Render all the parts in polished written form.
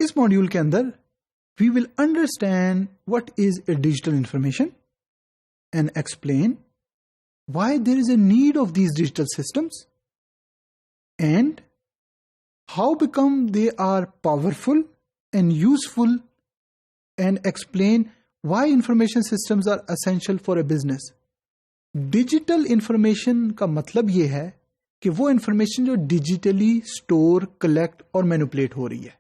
इस मॉड्यूल के अंदर we will understand what is a digital information and explain why there is a need of these digital systems and how become they are powerful and useful, and explain why information systems are essential for a business. Digital information का मतलब ये है कि वो information जो digitally store, collect और manipulate हो रही है।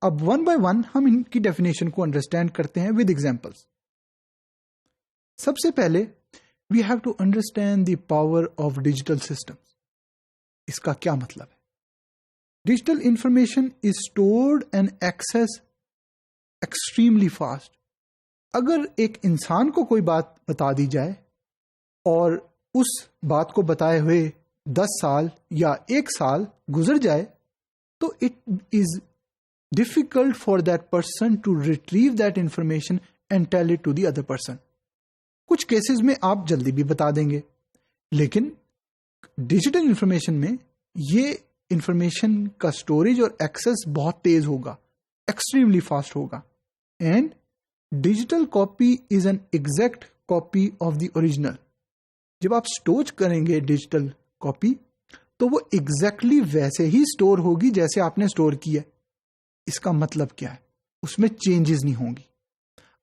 अब वन बाय वन हम इनकी डेफिनेशन को अंडरस्टैंड करते हैं विद एग्जांपल्स। सबसे पहले we have to understand the power of digital systems. इसका क्या मतलब है? Digital information is stored and access extremely fast. अगर एक इंसान को कोई बात बता दी जाए और उस बात को बताए हुए 10 साल या 1 साल गुजर जाए तो it is difficult for that person to retrieve that information and tell it to the other person. कुछ केसेस में आप जल्दी भी बता देंगे, लेकिन डिजिटल इंफॉर्मेशन में ये इंफॉर्मेशन का स्टोरेज और एक्सेस बहुत तेज होगा, एक्सट्रीमली फास्ट होगा। And digital copy is an exact copy of the original. जब आप स्टोर करेंगे डिजिटल कॉपी तो वो एग्जैक्टली वैसे ही स्टोर होगी जैसे आपने स्टोर किया। इसका मतलब क्या है? उसमें चेंजेस नहीं होंगी।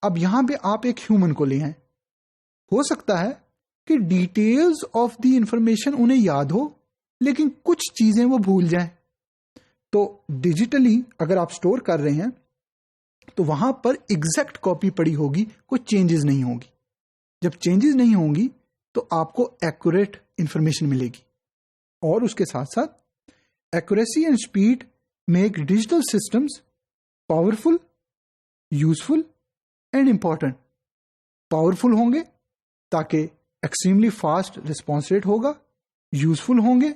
अब यहां पे आप एक ह्यूमन को ले आए, हो सकता है कि डिटेल्स ऑफ द इंफॉर्मेशन उन्हें याद हो लेकिन कुछ चीजें वो भूल जाएं। तो डिजिटली अगर आप स्टोर कर रहे हैं तो वहां पर एग्जैक्ट कॉपी पड़ी होगी, कोई चेंजेस नहीं होगी। जब चेंजेस नहीं होंगी तो आपको एक्यूरेट इंफॉर्मेशन मिलेगी। और उसके साथ साथ accuracy and speed make digital systems powerful, useful and important. Powerful होंगे ताकि extremely fast response rate होगा, useful होंगे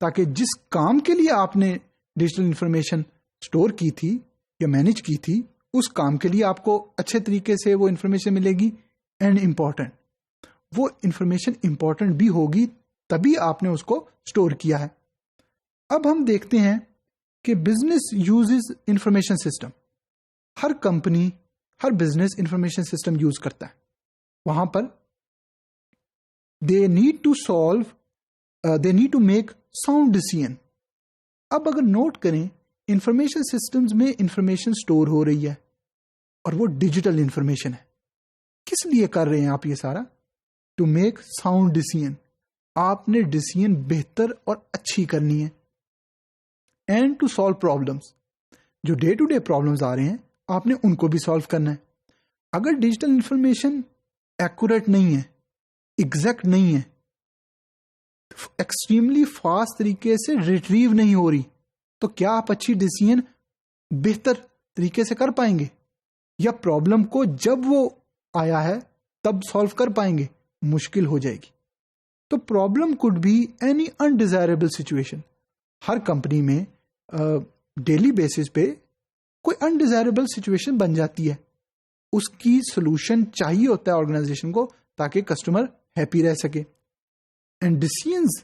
ताकि जिस काम के लिए आपने डिजिटल इंफॉर्मेशन स्टोर की थी या मैनेज की थी उस काम के लिए आपको अच्छे तरीके से वो इंफॉर्मेशन मिलेगी। एंड इम्पॉर्टेंट, वो इंफॉर्मेशन इम्पॉर्टेंट भी होगी तभी आपने उसको स्टोर किया है। अब हम देखते हैं कि बिजनेस यूजेस इंफॉर्मेशन सिस्टम। हर कंपनी, हर बिजनेस इंफॉर्मेशन सिस्टम यूज करता है। वहां पर they need to make sound decision. अब अगर नोट करें, इंफॉर्मेशन सिस्टम्स में इंफॉर्मेशन स्टोर हो रही है और वो डिजिटल इंफॉर्मेशन है। किस लिए कर रहे हैं आप ये सारा? To make sound decision. आपने डिसीजन बेहतर और अच्छी करनी है। एंड टू सॉल्व प्रॉब्लम्स, जो डे टू डे प्रॉब्लम्स आ रहे हैं आपने उनको भी सॉल्व करना है। अगर डिजिटल इंफॉर्मेशन एक्यूरेट नहीं है, एग्जैक्ट नहीं है, एक्सट्रीमली फास्ट तरीके से रिट्रीव नहीं हो रही, तो क्या आप अच्छी डिसीजन बेहतर तरीके से कर पाएंगे या प्रॉब्लम को जब वो आया है तब सॉल्व कर पाएंगे? मुश्किल हो जाएगी। तो problem could be any undesirable situation. Her company में डेली बेसिस पे कोई अनडिजायरेबल सिचुएशन बन जाती है, उसकी सोल्यूशन चाहिए होता है ऑर्गेनाइजेशन को ताकि कस्टमर हैप्पी रह सके। And decisions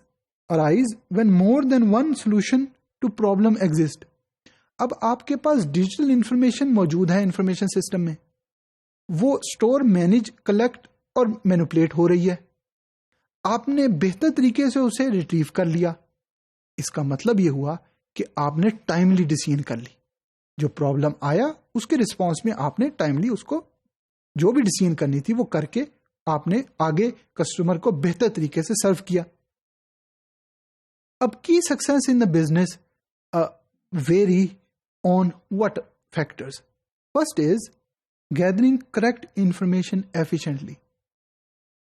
arise when more than one solution to problem exist. अब आपके पास डिजिटल इंफॉर्मेशन मौजूद है इंफॉर्मेशन सिस्टम में, वो स्टोर, मैनेज, कलेक्ट और मैनिपुलेट हो रही है। आपने बेहतर तरीके से उसे रिट्रीव कर लिया। इसका मतलब यह हुआ कि आपने टाइमली डिसीजन कर ली। जो प्रॉब्लम आया उसके रिस्पॉन्स में आपने टाइमली उसको जो भी डिसीजन करनी थी वो करके आपने आगे कस्टमर को बेहतर तरीके से सर्व किया। अब की success in the business very on what factors? First is gathering correct information efficiently.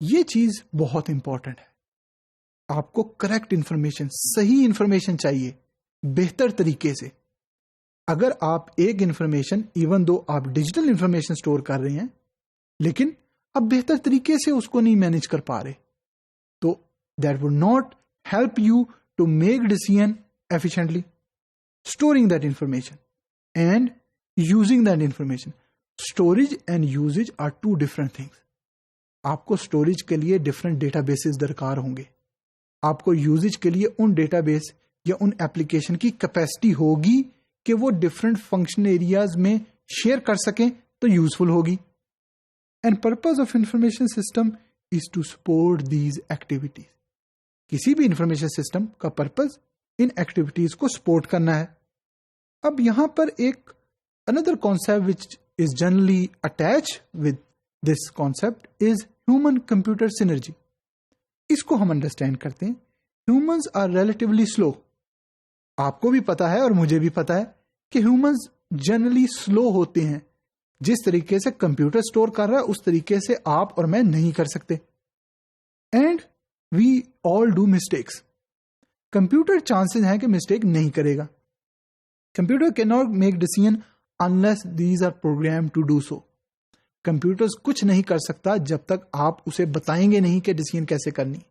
ये चीज बहुत इंपॉर्टेंट है। आपको करेक्ट इंफॉर्मेशन, सही इंफॉर्मेशन चाहिए बेहतर तरीके से। अगर आप एक इंफॉर्मेशन, इवन दो आप डिजिटल इंफॉर्मेशन स्टोर कर रहे हैं, लेकिन आप बेहतर तरीके से उसको नहीं मैनेज कर पा रहे, तो that would not help you to make decision efficiently. Storing that information and using that information. Storage and usage are two different things. आपको स्टोरेज के लिए डिफरेंट डेटाबेसेस दरकार होंगे, आपको यूजेज के लिए उन डेटाबेस या उन एप्लीकेशन की कैपेसिटी होगी कि वो डिफरेंट फंक्शन एरियाज में शेयर कर सकें तो यूजफुल होगी। And purpose of information system is to support these activities. किसी भी इंफॉर्मेशन सिस्टम का पर्पस इन एक्टिविटीज को सपोर्ट करना है। अब यहां पर एक another concept which is generally attach with this concept is human computer synergy. इसको हम अंडरस्टैंड करते हैं। Humans are relatively slow. आपको भी पता है और मुझे भी पता है कि ह्यूमंस जनरली स्लो होते हैं। जिस तरीके से कंप्यूटर स्टोर कर रहा है उस तरीके से आप और मैं नहीं कर सकते। And we all do mistakes. Computer chances हैं कि मिस्टेक नहीं करेगा। Computer can not make decision unless these are program to do so. Computers कुछ नहीं कर सकता जब तक आप उसे बताएंगे नहीं कि डिसीजन कैसे करनी।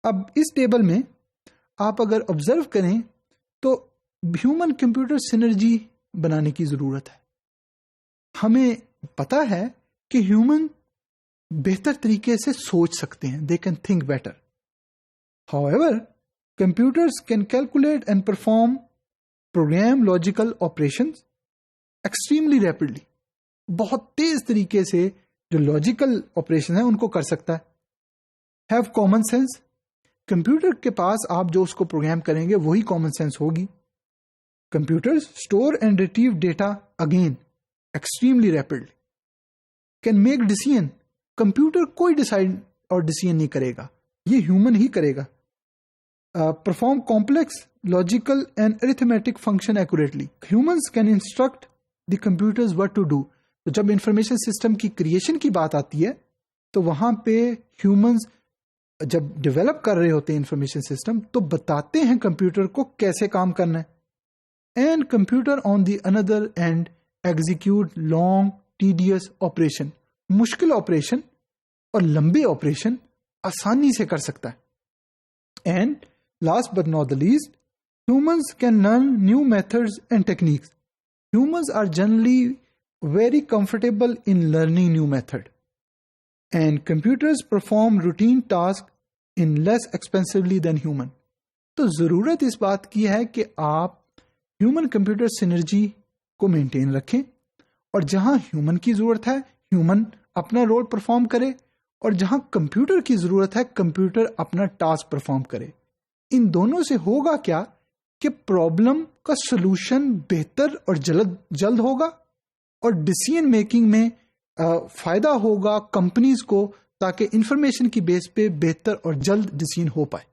अब इस टेबल में आप अगर ऑब्जर्व करें तो ह्यूमन कंप्यूटर सिनर्जी बनाने की जरूरत है। हमें पता है कि ह्यूमन बेहतर तरीके से सोच सकते हैं, they can think better. However computers can calculate and perform program logical operations extremely rapidly. बहुत तेज तरीके से जो लॉजिकल ऑपरेशन है उनको कर सकता है। Have common sense. कंप्यूटर के पास आप जो उसको प्रोग्राम करेंगे वही कॉमन सेंस होगी। Computers store and retrieve data again extremely rapidly. Can make decision. Computer कोई डिसाइड और डिसीजन नहीं करेगा, ये ह्यूमन ही करेगा। Perform complex logical and arithmetic function accurately. Humans can instruct the computers what to do. तो जब इंफॉर्मेशन सिस्टम की क्रिएशन की बात आती है तो वहां पे ह्यूमंस जब डेवलप कर रहे होते हैं इंफॉर्मेशन सिस्टम तो बताते हैं कंप्यूटर को कैसे काम करना है। And computer on the another end execute long tedious operation. मुश्किल ऑपरेशन और लंबे ऑपरेशन आसानी से कर सकता है। And last but not the least, humans can learn new methods and techniques. Humans are generally very comfortable in learning new method, and computers perform routine tasks in less expensively than human. तो जरूरत इस बात की है कि आप human computer synergy को maintain रखें और जहां ह्यूमन की जरूरत है ह्यूमन अपना रोल परफॉर्म करे और जहां कंप्यूटर की जरूरत है कंप्यूटर अपना टास्क परफॉर्म करे। इन दोनों से होगा क्या कि प्रॉब्लम का सलूशन बेहतर और जल्द होगा और डिसीजन मेकिंग में फायदा होगा कंपनीज को, ताकि इंफॉर्मेशन की बेस पे बेहतर और जल्द डिसीजन हो पाए।